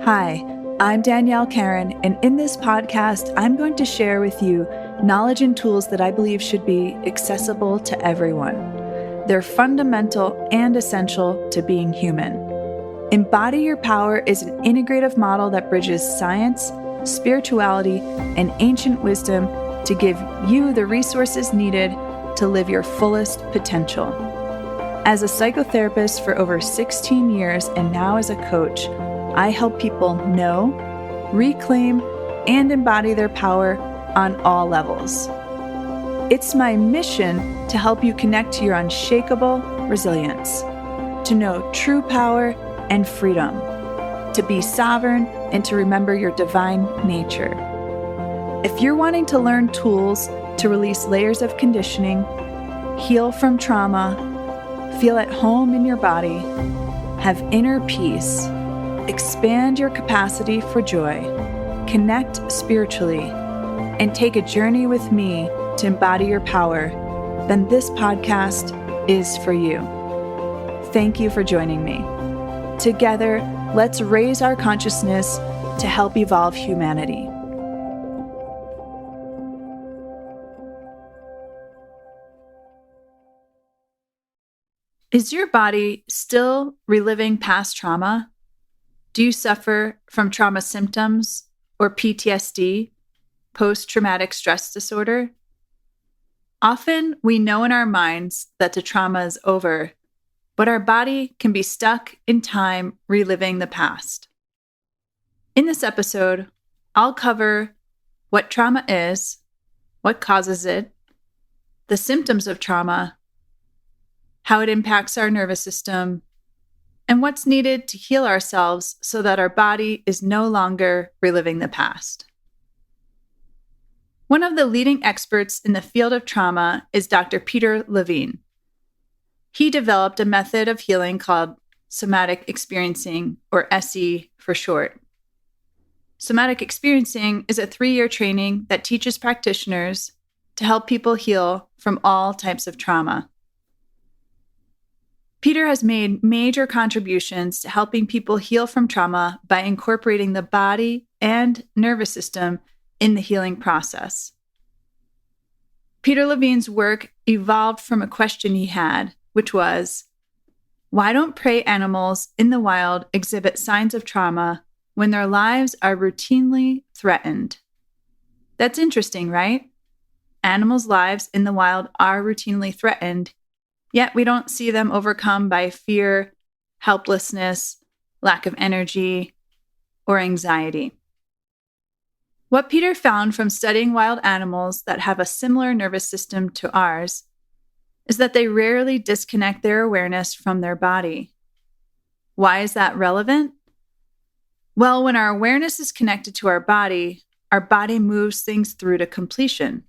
Hi, I'm Danielle Karen, and in this podcast, I'm going to share with you knowledge and tools that I believe should be accessible to everyone. They're fundamental and essential to being human. Embody Your Power is an integrative model that bridges science, spirituality, and ancient wisdom to give you the resources needed to live your fullest potential. As a psychotherapist for over 16 years and now as a coach, I help people know, reclaim, and embody their power on all levels. It's my mission to help you connect to your unshakable resilience, to know true power and freedom, to be sovereign, and to remember your divine nature. If you're wanting to learn tools to release layers of conditioning, heal from trauma, feel at home in your body, have inner peace, expand your capacity for joy, connect spiritually, and take a journey with me to embody your power, then this podcast is for you. Thank you for joining me. Together, let's raise our consciousness to help evolve humanity. Is your body still reliving past trauma? Do you suffer from trauma symptoms or PTSD, post-traumatic stress disorder? Often we know in our minds that the trauma is over, but our body can be stuck in time reliving the past. In this episode, I'll cover what trauma is, what causes it, the symptoms of trauma, how it impacts our nervous system, and what's needed to heal ourselves so that our body is no longer reliving the past. One of the leading experts in the field of trauma is Dr. Peter Levine. He developed a method of healing called Somatic Experiencing, or SE for short. Somatic Experiencing is a 3-year training that teaches practitioners to help people heal from all types of trauma. Peter has made major contributions to helping people heal from trauma by incorporating the body and nervous system in the healing process. Peter Levine's work evolved from a question he had, which was, why don't prey animals in the wild exhibit signs of trauma when their lives are routinely threatened? That's interesting, right? Animals' lives in the wild are routinely threatened, yet we don't see them overcome by fear, helplessness, lack of energy, or anxiety. What Peter found from studying wild animals that have a similar nervous system to ours is that they rarely disconnect their awareness from their body. Why is that relevant? Well, when our awareness is connected to our body moves things through to completion.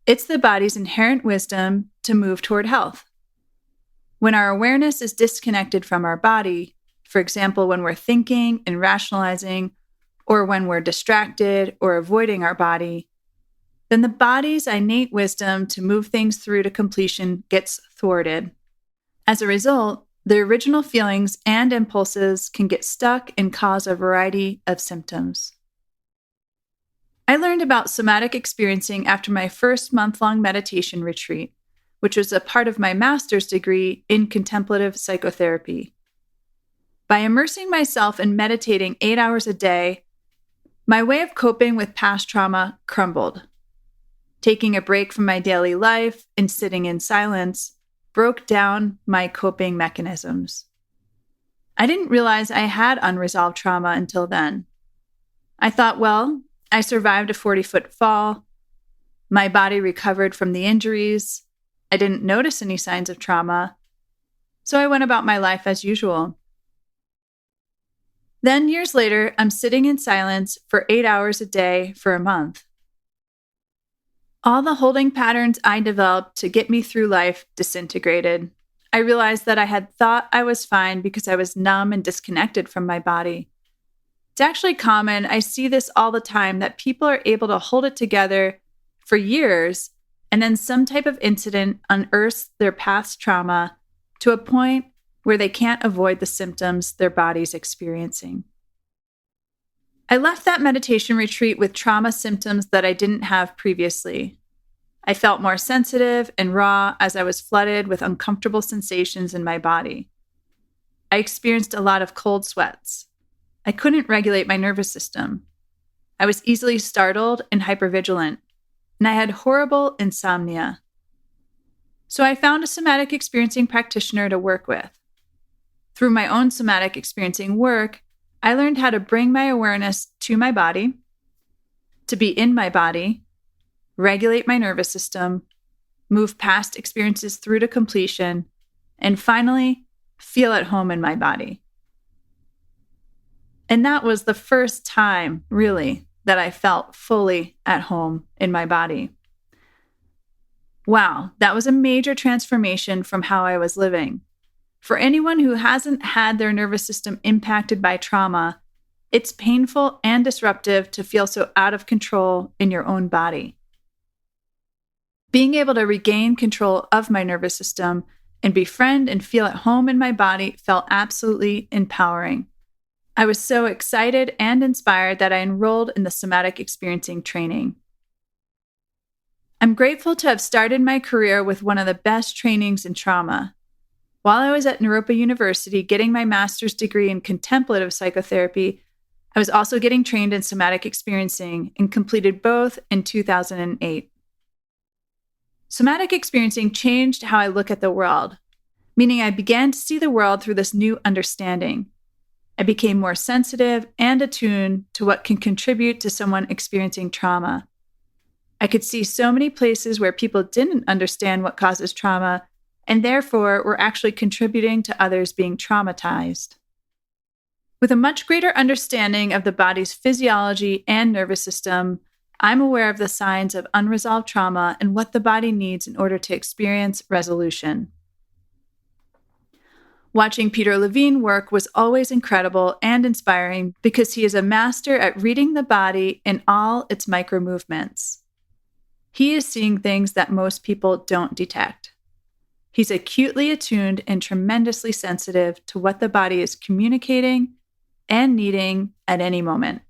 It's the body's inherent wisdom to move toward health. When our awareness is disconnected from our body, for example, when we're thinking and rationalizing, or when we're distracted or avoiding our body, then the body's innate wisdom to move things through to completion gets thwarted. As a result, the original feelings and impulses can get stuck and cause a variety of symptoms. I learned about somatic experiencing after my first month-long meditation retreat, which was a part of my master's degree in Contemplative Psychotherapy. By immersing myself in meditating 8 hours a day, my way of coping with past trauma crumbled. Taking a break from my daily life and sitting in silence broke down my coping mechanisms. I didn't realize I had unresolved trauma until then. I thought, well, I survived a 40-foot fall. My body recovered from the injuries. I didn't notice any signs of trauma, so I went about my life as usual. Then years later, I'm sitting in silence for 8 hours a day for a month. All the holding patterns I developed to get me through life disintegrated. I realized that I had thought I was fine because I was numb and disconnected from my body. It's actually common. I see this all the time, that people are able to hold it together for years, and then some type of incident unearths their past trauma to a point where they can't avoid the symptoms their body's experiencing. I left that meditation retreat with trauma symptoms that I didn't have previously. I felt more sensitive and raw as I was flooded with uncomfortable sensations in my body. I experienced a lot of cold sweats. I couldn't regulate my nervous system. I was easily startled and hypervigilant, and I had horrible insomnia. So I found a somatic experiencing practitioner to work with. Through my own somatic experiencing work, I learned how to bring my awareness to my body, to be in my body, regulate my nervous system, move past experiences through to completion, and finally, feel at home in my body. And that was the first time, really, that I felt fully at home in my body. Wow, that was a major transformation from how I was living. For anyone who hasn't had their nervous system impacted by trauma, it's painful and disruptive to feel so out of control in your own body. Being able to regain control of my nervous system and befriend and feel at home in my body felt absolutely empowering. I was so excited and inspired that I enrolled in the Somatic Experiencing training. I'm grateful to have started my career with one of the best trainings in trauma. While I was at Naropa University getting my master's degree in Contemplative Psychotherapy, I was also getting trained in Somatic Experiencing and completed both in 2008. Somatic Experiencing changed how I look at the world, meaning I began to see the world through this new understanding. I became more sensitive and attuned to what can contribute to someone experiencing trauma. I could see so many places where people didn't understand what causes trauma and therefore were actually contributing to others being traumatized. With a much greater understanding of the body's physiology and nervous system, I'm aware of the signs of unresolved trauma and what the body needs in order to experience resolution. Watching Peter Levine work was always incredible and inspiring because he is a master at reading the body in all its micro movements. He is seeing things that most people don't detect. He's acutely attuned and tremendously sensitive to what the body is communicating and needing at any moment.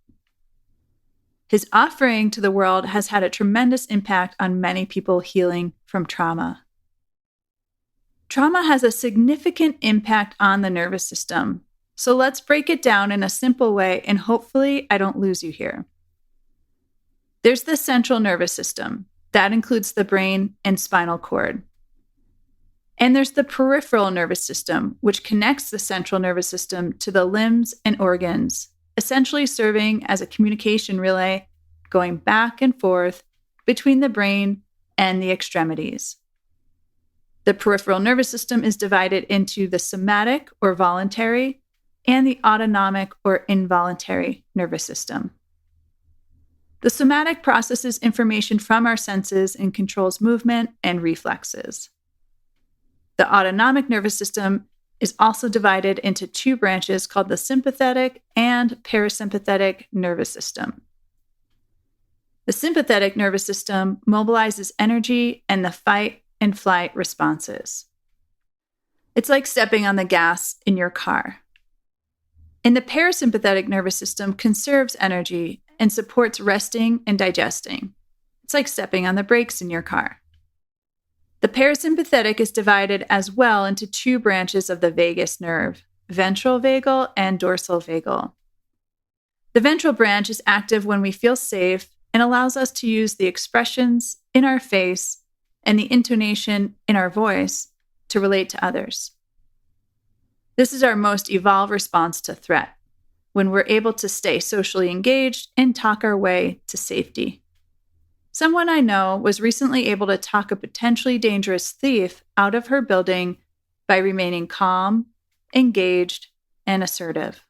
His offering to the world has had a tremendous impact on many people healing from trauma. Trauma has a significant impact on the nervous system, so let's break it down in a simple way, and hopefully I don't lose you here. There's the central nervous system. That includes the brain and spinal cord. And there's the peripheral nervous system, which connects the central nervous system to the limbs and organs, essentially serving as a communication relay going back and forth between the brain and the extremities. The peripheral nervous system is divided into the somatic or voluntary and the autonomic or involuntary nervous system. The somatic processes information from our senses and controls movement and reflexes. The autonomic nervous system is also divided into two branches called the sympathetic and parasympathetic nervous system. The sympathetic nervous system mobilizes energy and the fight and flight responses. It's like stepping on the gas in your car. And the parasympathetic nervous system conserves energy and supports resting and digesting. It's like stepping on the brakes in your car. The parasympathetic is divided as well into two branches of the vagus nerve, ventral vagal and dorsal vagal. The ventral branch is active when we feel safe and allows us to use the expressions in our face and the intonation in our voice to relate to others. This is our most evolved response to threat, when we're able to stay socially engaged and talk our way to safety. Someone I know was recently able to talk a potentially dangerous thief out of her building by remaining calm, engaged, and assertive.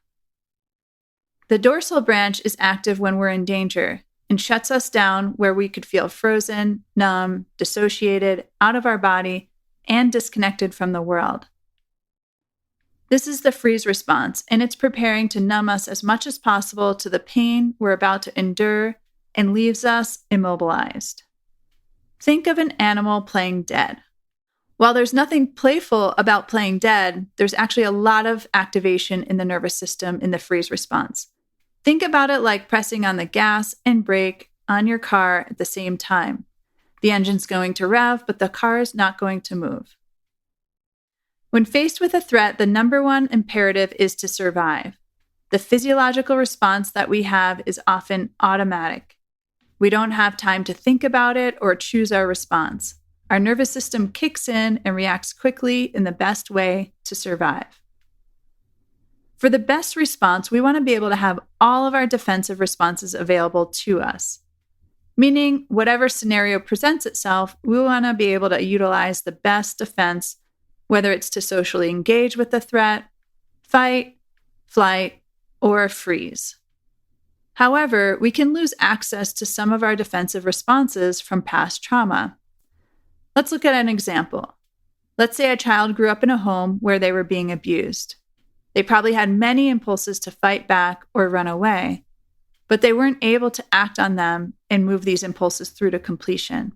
The dorsal branch is active when we're in danger and shuts us down where we could feel frozen, numb, dissociated, out of our body, and disconnected from the world. This is the freeze response, and it's preparing to numb us as much as possible to the pain we're about to endure and leaves us immobilized. Think of an animal playing dead. While there's nothing playful about playing dead, there's actually a lot of activation in the nervous system in the freeze response. Think about it like pressing on the gas and brake on your car at the same time. The engine's going to rev, but the car is not going to move. When faced with a threat, the number one imperative is to survive. The physiological response that we have is often automatic. We don't have time to think about it or choose our response. Our nervous system kicks in and reacts quickly in the best way to survive. For the best response, we want to be able to have all of our defensive responses available to us. Meaning, whatever scenario presents itself, we want to be able to utilize the best defense, whether it's to socially engage with the threat, fight, flight, or freeze. However, we can lose access to some of our defensive responses from past trauma. Let's look at an example. Let's say a child grew up in a home where they were being abused. They probably had many impulses to fight back or run away, but they weren't able to act on them and move these impulses through to completion.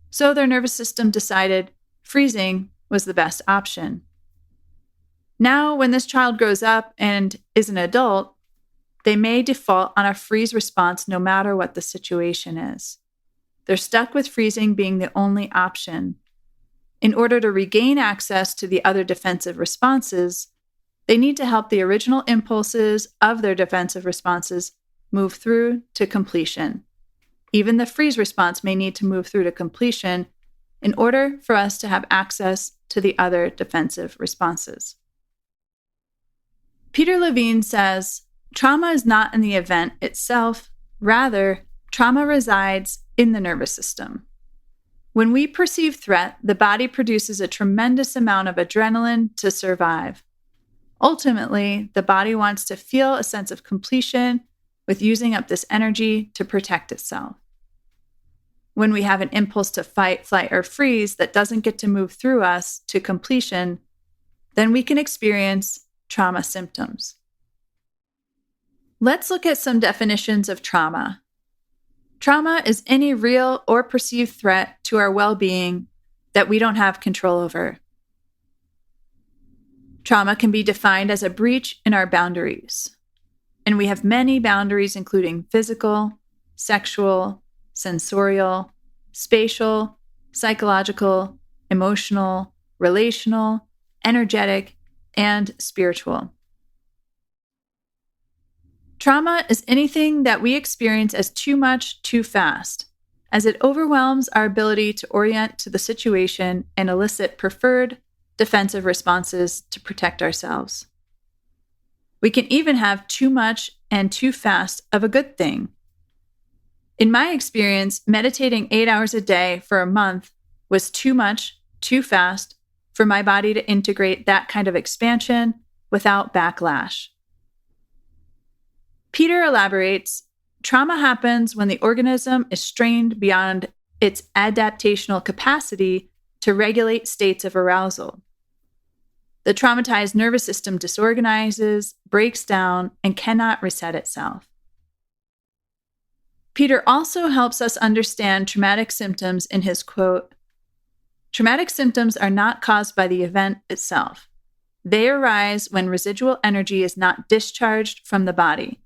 So their nervous system decided freezing was the best option. Now, when this child grows up and is an adult, they may default on a freeze response no matter what the situation is. They're stuck with freezing being the only option. In order to regain access to the other defensive responses, they need to help the original impulses of their defensive responses move through to completion. Even the freeze response may need to move through to completion in order for us to have access to the other defensive responses. Peter Levine says, trauma is not in the event itself, rather, trauma resides in the nervous system. When we perceive threat, the body produces a tremendous amount of adrenaline to survive. Ultimately, the body wants to feel a sense of completion with using up this energy to protect itself. When we have an impulse to fight, flight, or freeze that doesn't get to move through us to completion, then we can experience trauma symptoms. Let's look at some definitions of trauma. Trauma is any real or perceived threat to our well-being that we don't have control over. Trauma can be defined as a breach in our boundaries. And we have many boundaries, including physical, sexual, sensorial, spatial, psychological, emotional, relational, energetic, and spiritual. Trauma is anything that we experience as too much, too fast, as it overwhelms our ability to orient to the situation and elicit preferred defensive responses to protect ourselves. We can even have too much and too fast of a good thing. In my experience, meditating 8 hours a day for a month was too much, too fast for my body to integrate that kind of expansion without backlash. Peter elaborates, trauma happens when the organism is strained beyond its adaptational capacity to regulate states of arousal. The traumatized nervous system disorganizes, breaks down, and cannot reset itself. Peter also helps us understand traumatic symptoms in his quote, "Traumatic symptoms are not caused by the event itself. They arise when residual energy is not discharged from the body.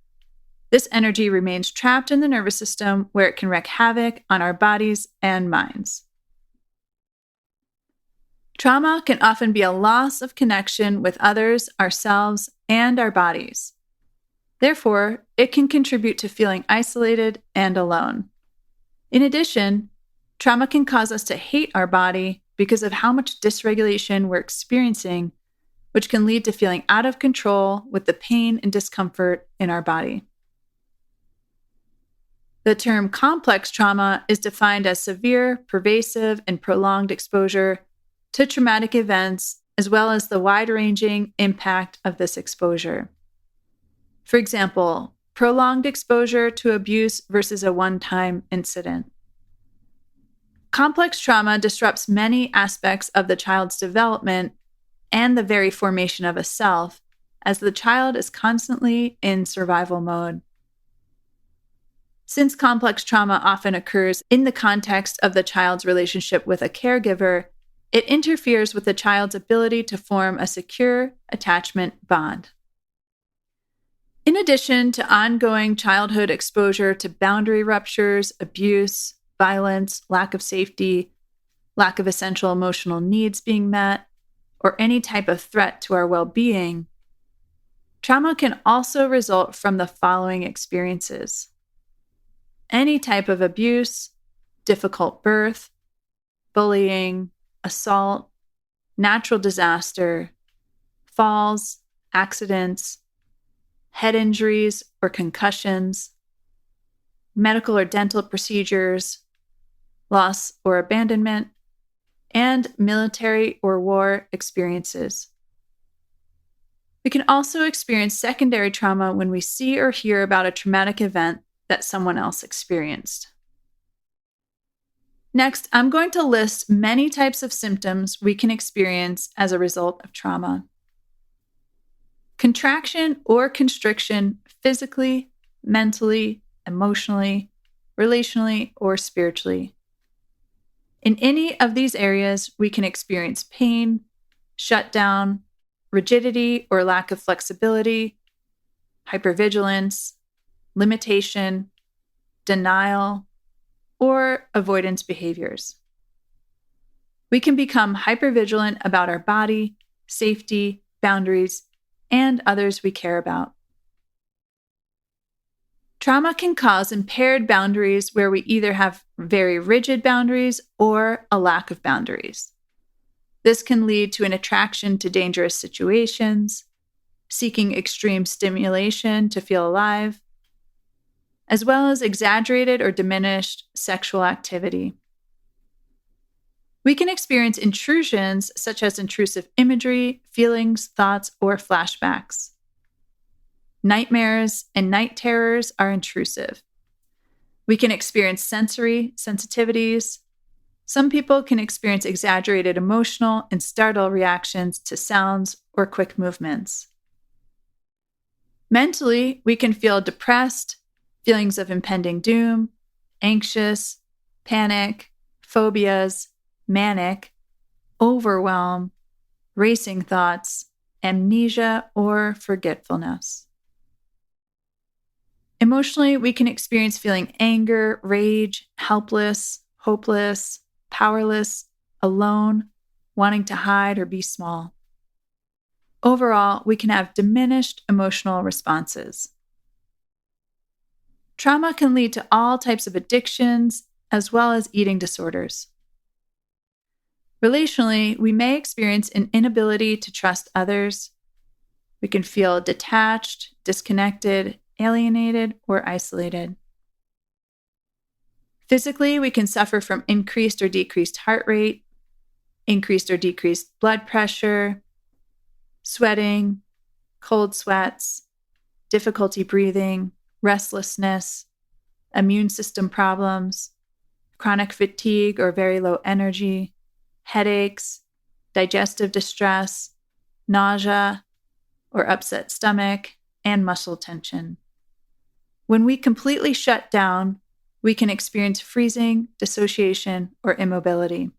This energy remains trapped in the nervous system where it can wreak havoc on our bodies and minds." Trauma can often be a loss of connection with others, ourselves, and our bodies. Therefore, it can contribute to feeling isolated and alone. In addition, trauma can cause us to hate our body because of how much dysregulation we're experiencing, which can lead to feeling out of control with the pain and discomfort in our body. The term complex trauma is defined as severe, pervasive, and prolonged exposure to traumatic events, as well as the wide-ranging impact of this exposure. For example, prolonged exposure to abuse versus a one-time incident. Complex trauma disrupts many aspects of the child's development and the very formation of a self, as the child is constantly in survival mode. Since complex trauma often occurs in the context of the child's relationship with a caregiver, it interferes with the child's ability to form a secure attachment bond. In addition to ongoing childhood exposure to boundary ruptures, abuse, violence, lack of safety, lack of essential emotional needs being met, or any type of threat to our well-being, trauma can also result from the following experiences: any type of abuse, difficult birth, bullying, assault, natural disaster, falls, accidents, head injuries or concussions, medical or dental procedures, loss or abandonment, and military or war experiences. We can also experience secondary trauma when we see or hear about a traumatic event that someone else experienced. Next, I'm going to list many types of symptoms we can experience as a result of trauma. Contraction or constriction physically, mentally, emotionally, relationally, or spiritually. In any of these areas, we can experience pain, shutdown, rigidity or lack of flexibility, hypervigilance, limitation, denial, or avoidance behaviors. We can become hypervigilant about our body, safety, boundaries, and others we care about. Trauma can cause impaired boundaries where we either have very rigid boundaries or a lack of boundaries. This can lead to an attraction to dangerous situations, seeking extreme stimulation to feel alive, as well as exaggerated or diminished sexual activity. We can experience intrusions such as intrusive imagery, feelings, thoughts, or flashbacks. Nightmares and night terrors are intrusive. We can experience sensory sensitivities. Some people can experience exaggerated emotional and startle reactions to sounds or quick movements. Mentally, we can feel depressed, feelings of impending doom, anxious, panic, phobias, manic, overwhelm, racing thoughts, amnesia, or forgetfulness. Emotionally, we can experience feeling anger, rage, helpless, hopeless, powerless, alone, wanting to hide or be small. Overall, we can have diminished emotional responses. Trauma can lead to all types of addictions, as well as eating disorders. Relationally, we may experience an inability to trust others. We can feel detached, disconnected, alienated, or isolated. Physically, we can suffer from increased or decreased heart rate, increased or decreased blood pressure, sweating, cold sweats, difficulty breathing, restlessness, immune system problems, chronic fatigue or very low energy, headaches, digestive distress, nausea or upset stomach, and muscle tension. When we completely shut down, we can experience freezing, dissociation, or immobility.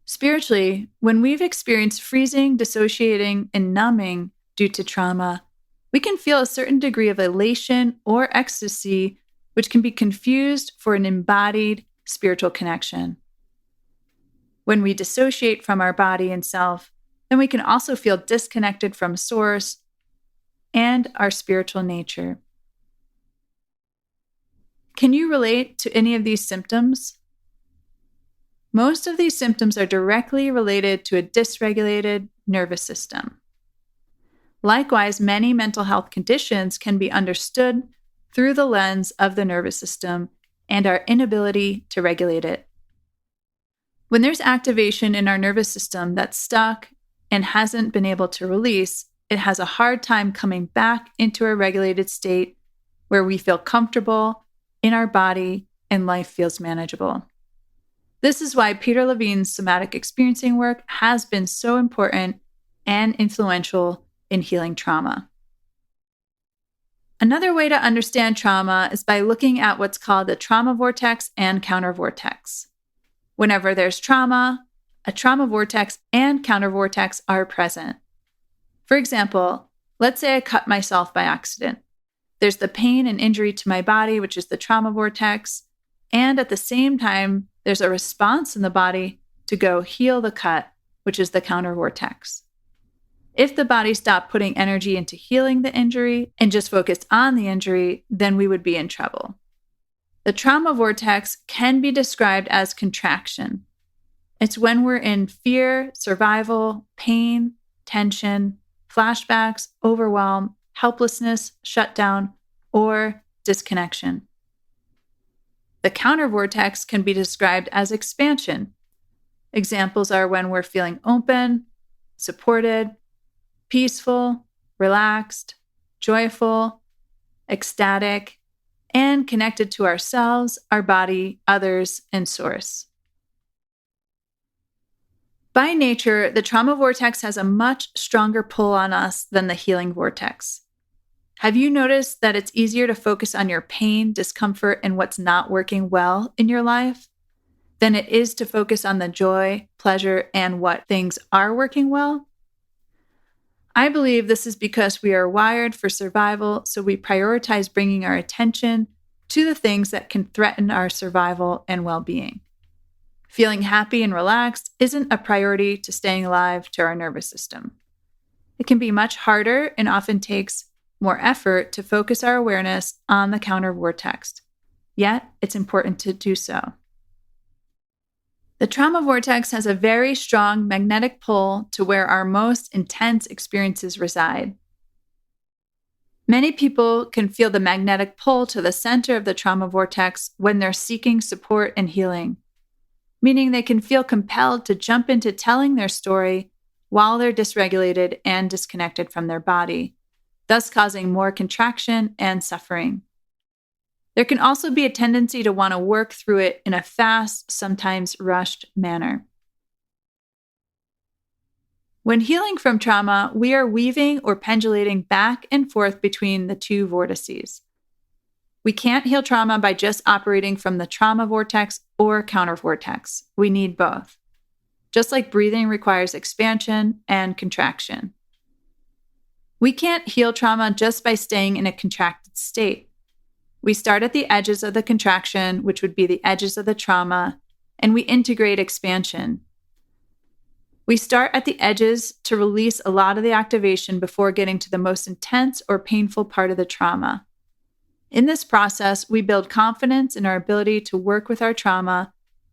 Spiritually, when we've experienced freezing, dissociating, and numbing due to trauma, we can feel a certain degree of elation or ecstasy, which can be confused for an embodied spiritual connection. When we dissociate from our body and self, then we can also feel disconnected from Source and our spiritual nature. Can you relate to any of these symptoms? Most of these symptoms are directly related to a dysregulated nervous system. Likewise, many mental health conditions can be understood through the lens of the nervous system and our inability to regulate it. When there's activation in our nervous system that's stuck and hasn't been able to release, it has a hard time coming back into a regulated state where we feel comfortable in our body and life feels manageable. This is why Peter Levine's somatic experiencing work has been so important and influential in healing trauma. Another way to understand trauma is by looking at what's called the trauma vortex and counter vortex. Whenever there's trauma, a trauma vortex and counter vortex are present. For example, Let's say I cut myself by accident. There's the pain and injury to my body, which is the trauma vortex, and at the same time, there's a response in the body to go heal the cut, which is the counter vortex. If the body stopped putting energy into healing the injury and just focused on the injury, then we would be in trouble. The trauma vortex can be described as contraction. It's when we're in fear, survival, pain, tension, flashbacks, overwhelm, helplessness, shutdown, or disconnection. The counter vortex can be described as expansion. Examples are when we're feeling open, supported, peaceful, relaxed, joyful, ecstatic, and connected to ourselves, our body, others, and source. By nature, the trauma vortex has a much stronger pull on us than the healing vortex. Have you noticed that it's easier to focus on your pain, discomfort, and what's not working well in your life than it is to focus on the joy, pleasure, and what things are working well? I believe this is because we are wired for survival, so we prioritize bringing our attention to the things that can threaten our survival and well-being. Feeling happy and relaxed isn't a priority to staying alive to our nervous system. It can be much harder and often takes more effort to focus our awareness on the counter vortex. Yet, it's important to do so. The trauma vortex has a very strong magnetic pull to where our most intense experiences reside. Many people can feel the magnetic pull to the center of the trauma vortex when they're seeking support and healing, meaning they can feel compelled to jump into telling their story while they're dysregulated and disconnected from their body, thus causing more contraction and suffering. There can also be a tendency to want to work through it in a fast, sometimes rushed manner. When healing from trauma, we are weaving or pendulating back and forth between the two vortices. We can't heal trauma by just operating from the trauma vortex or counter vortex. We need both. Just like breathing requires expansion and contraction. We can't heal trauma just by staying in a contracted state. We start at the edges of the contraction, which would be the edges of the trauma, and we integrate expansion. We start at the edges to release a lot of the activation before getting to the most intense or painful part of the trauma. In this process, we build confidence in our ability to work with our trauma,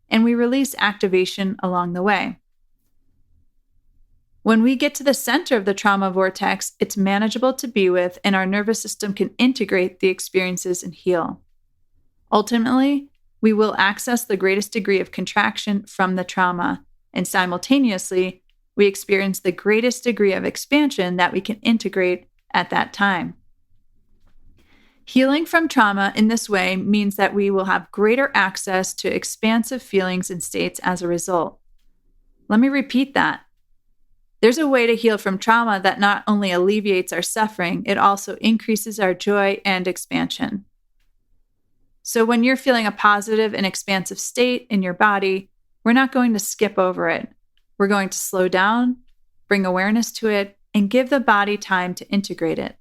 and we release activation along the way. When we get to the center of the trauma vortex, it's manageable to be with, and our nervous system can integrate the experiences and heal. Ultimately, we will access the greatest degree of contraction from the trauma, and simultaneously, we experience the greatest degree of expansion that we can integrate at that time. Healing from trauma in this way means that we will have greater access to expansive feelings and states as a result. Let me repeat that. There's a way to heal from trauma that not only alleviates our suffering, it also increases our joy and expansion. So when you're feeling a positive and expansive state in your body, we're not going to skip over it. We're going to slow down, bring awareness to it, and give the body time to integrate it.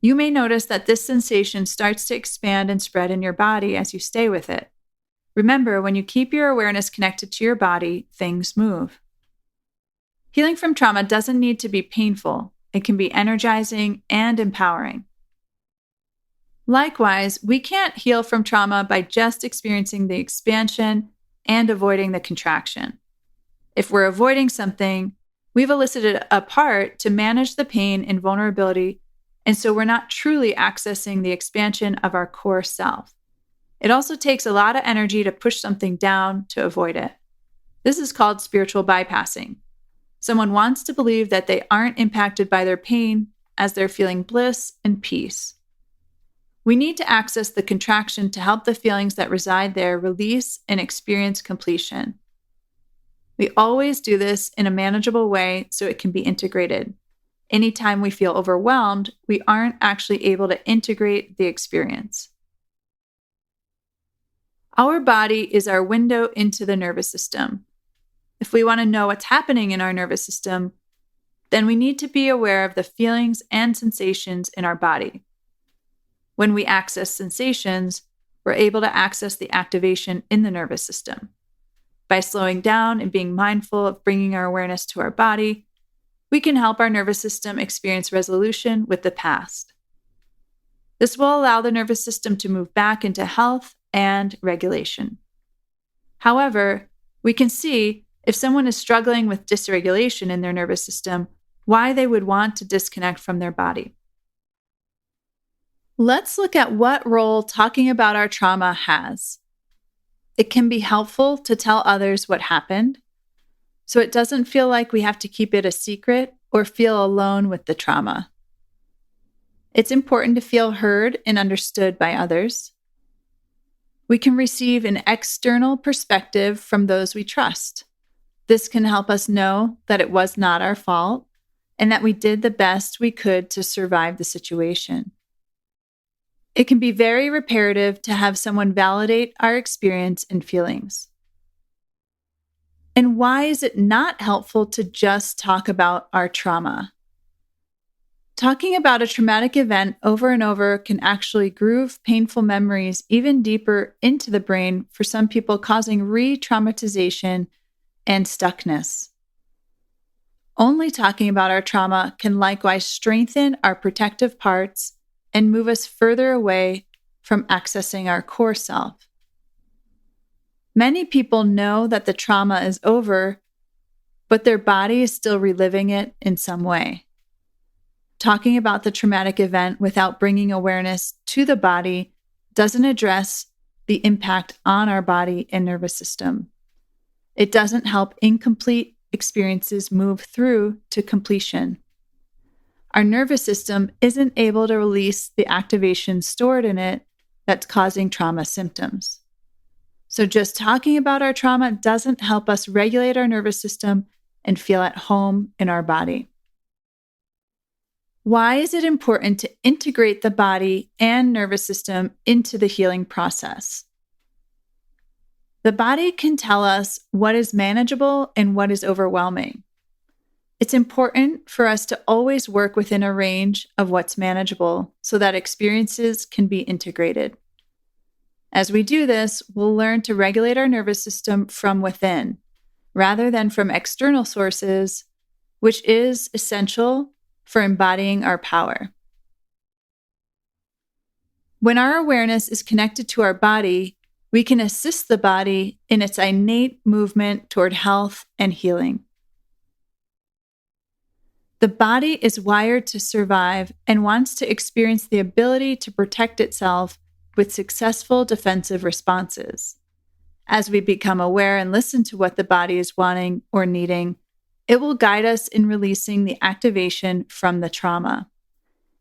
You may notice that this sensation starts to expand and spread in your body as you stay with it. Remember, when you keep your awareness connected to your body, things move. Healing from trauma doesn't need to be painful. It can be energizing and empowering. Likewise, we can't heal from trauma by just experiencing the expansion and avoiding the contraction. If we're avoiding something, we've elicited a part to manage the pain and vulnerability, and so we're not truly accessing the expansion of our core self. It also takes a lot of energy to push something down to avoid it. This is called spiritual bypassing. Someone wants to believe that they aren't impacted by their pain as they're feeling bliss and peace. We need to access the contraction to help the feelings that reside there release and experience completion. We always do this in a manageable way so it can be integrated. Anytime we feel overwhelmed, we aren't actually able to integrate the experience. Our body is our window into the nervous system. If we want to know what's happening in our nervous system, then we need to be aware of the feelings and sensations in our body. When we access sensations, we're able to access the activation in the nervous system. By slowing down and being mindful of bringing our awareness to our body, we can help our nervous system experience resolution with the past. This will allow the nervous system to move back into health and regulation. However, we can see if someone is struggling with dysregulation in their nervous system, why they would want to disconnect from their body. Let's look at what role talking about our trauma has. It can be helpful to tell others what happened, so it doesn't feel like we have to keep it a secret or feel alone with the trauma. It's important to feel heard and understood by others. We can receive an external perspective from those we trust. This can help us know that it was not our fault and that we did the best we could to survive the situation. It can be very reparative to have someone validate our experience and feelings. And why is it not helpful to just talk about our trauma? Talking about a traumatic event over and over can actually groove painful memories even deeper into the brain for some people, causing re-traumatization and stuckness. Only talking about our trauma can likewise strengthen our protective parts and move us further away from accessing our core self. Many people know that the trauma is over, but their body is still reliving it in some way. Talking about the traumatic event without bringing awareness to the body doesn't address the impact on our body and nervous system. It doesn't help incomplete experiences move through to completion. Our nervous system isn't able to release the activation stored in it that's causing trauma symptoms. So just talking about our trauma doesn't help us regulate our nervous system and feel at home in our body. Why is it important to integrate the body and nervous system into the healing process? The body can tell us what is manageable and what is overwhelming. It's important for us to always work within a range of what's manageable so that experiences can be integrated. As we do this, we'll learn to regulate our nervous system from within, rather than from external sources, which is essential for embodying our power. When our awareness is connected to our body, we can assist the body in its innate movement toward health and healing. The body is wired to survive and wants to experience the ability to protect itself with successful defensive responses. As we become aware and listen to what the body is wanting or needing, it will guide us in releasing the activation from the trauma.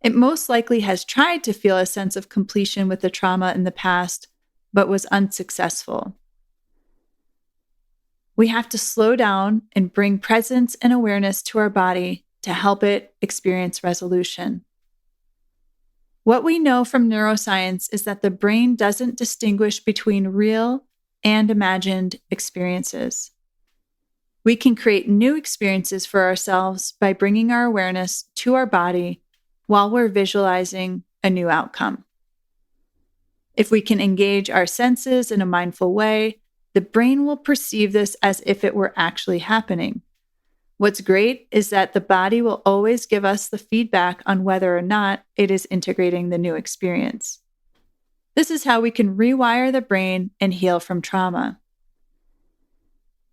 It most likely has tried to feel a sense of completion with the trauma in the past, but was unsuccessful. We have to slow down and bring presence and awareness to our body to help it experience resolution. What we know from neuroscience is that the brain doesn't distinguish between real and imagined experiences. We can create new experiences for ourselves by bringing our awareness to our body while we're visualizing a new outcome. If we can engage our senses in a mindful way, the brain will perceive this as if it were actually happening. What's great is that the body will always give us the feedback on whether or not it is integrating the new experience. This is how we can rewire the brain and heal from trauma.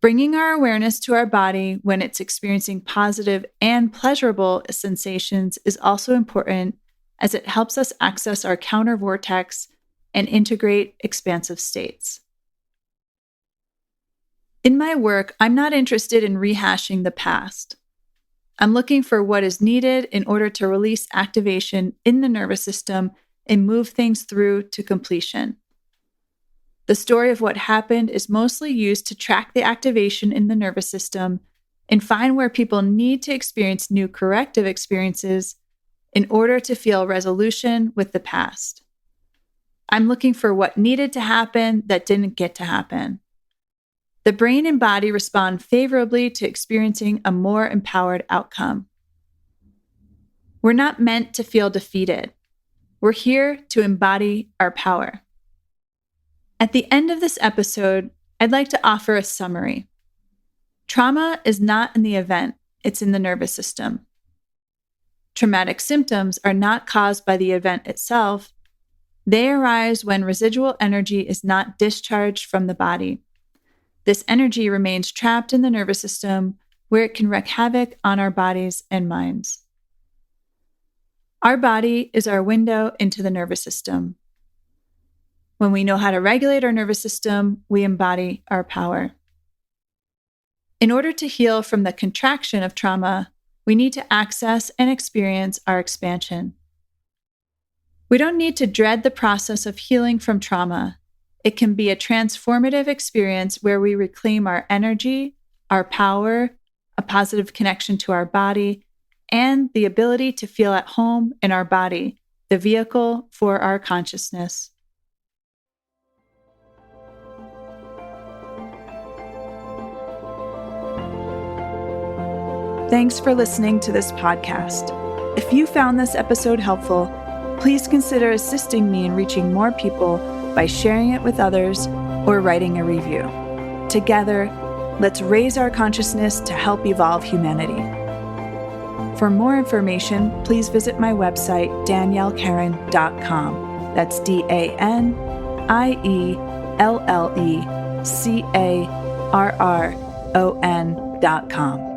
Bringing our awareness to our body when it's experiencing positive and pleasurable sensations is also important, as it helps us access our counter vortex and integrate expansive states. In my work, I'm not interested in rehashing the past. I'm looking for what is needed in order to release activation in the nervous system and move things through to completion. The story of what happened is mostly used to track the activation in the nervous system and find where people need to experience new corrective experiences in order to feel resolution with the past. I'm looking for what needed to happen that didn't get to happen. The brain and body respond favorably to experiencing a more empowered outcome. We're not meant to feel defeated. We're here to embody our power. At the end of this episode, I'd like to offer a summary. Trauma is not in the event, it's in the nervous system. Traumatic symptoms are not caused by the event itself. They arise when residual energy is not discharged from the body. This energy remains trapped in the nervous system, where it can wreak havoc on our bodies and minds. Our body is our window into the nervous system. When we know how to regulate our nervous system, we embody our power. In order to heal from the contraction of trauma, we need to access and experience our expansion. We don't need to dread the process of healing from trauma. It can be a transformative experience where we reclaim our energy, our power, a positive connection to our body, and the ability to feel at home in our body, the vehicle for our consciousness. Thanks for listening to this podcast. If you found this episode helpful, please consider assisting me in reaching more people by sharing it with others or writing a review. Together, let's raise our consciousness to help evolve humanity. For more information, please visit my website, daniellecaron.com. That's DANIELLECARRON.com.